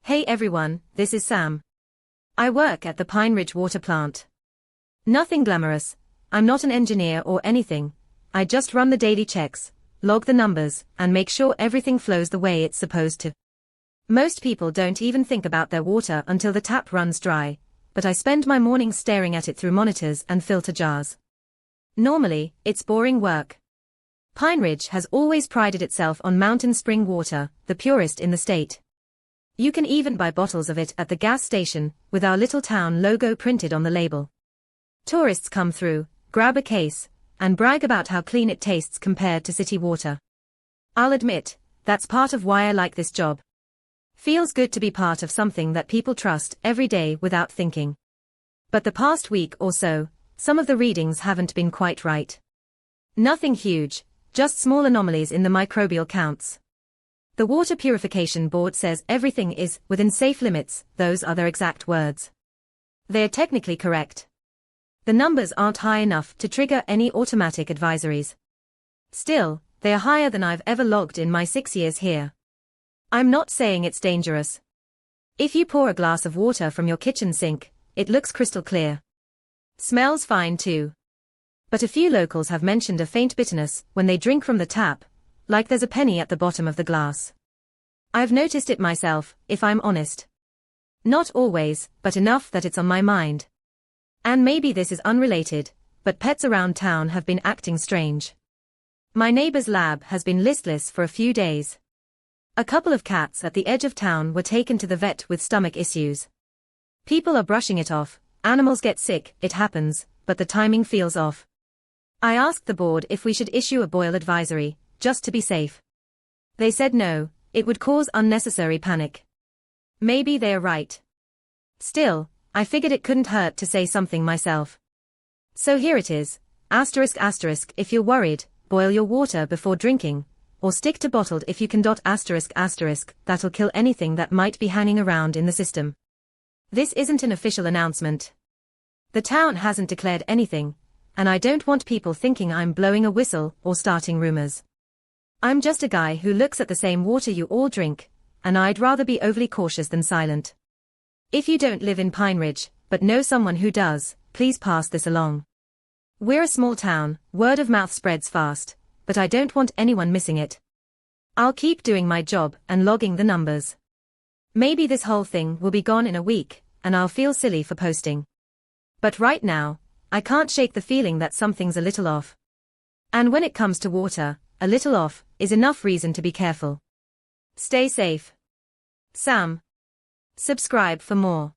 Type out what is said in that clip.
Hey everyone, this is Sam. I work at the Pineridge water plant. Nothing glamorous, I'm not an engineer or anything, I just run the daily checks, log the numbers, and make sure everything flows the way it's supposed to. Most people don't even think about their water until the tap runs dry, but I spend my mornings staring at it through monitors and filter jars. Normally, it's boring work. Pineridge has always prided itself on mountain spring water, the purest in the state. You can even buy bottles of it at the gas station, with our little town logo printed on the label. Tourists come through, grab a case, and brag about how clean it tastes compared to city water. I'll admit, that's part of why I like this job. Feels good to be part of something that people trust every day without thinking. But the past week or so, some of the readings haven't been quite right. Nothing huge, just small anomalies in the microbial counts. The Water Purification Board says everything is within safe limits, those are their exact words. They're technically correct. The numbers aren't high enough to trigger any automatic advisories. Still, they are higher than I've ever logged in my 6 years here. I'm not saying it's dangerous. If you pour a glass of water from your kitchen sink, it looks crystal clear. Smells fine too. But a few locals have mentioned a faint bitterness when they drink from the tap, like there's a penny at the bottom of the glass. I've noticed it myself, if I'm honest. Not always, but enough that it's on my mind. And maybe this is unrelated, but pets around town have been acting strange. My neighbor's lab has been listless for a few days. A couple of cats at the edge of town were taken to the vet with stomach issues. People are brushing it off, animals get sick, it happens, but the timing feels off. I asked the board if we should issue a boil advisory, just to be safe. They said no, it would cause unnecessary panic. Maybe they're right. Still, I figured it couldn't hurt to say something myself. So here it is, ***, if you're worried, boil your water before drinking, or stick to bottled if you can. ***, that'll kill anything that might be hanging around in the system. This isn't an official announcement. The town hasn't declared anything, and I don't want people thinking I'm blowing a whistle or starting rumors. I'm just a guy who looks at the same water you all drink, and I'd rather be overly cautious than silent. If you don't live in Pineridge, but know someone who does, please pass this along. We're a small town, word of mouth spreads fast, but I don't want anyone missing it. I'll keep doing my job and logging the numbers. Maybe this whole thing will be gone in a week, and I'll feel silly for posting. But right now, I can't shake the feeling that something's a little off. And when it comes to water, a little off is enough reason to be careful. Stay safe. Sam. Subscribe for more.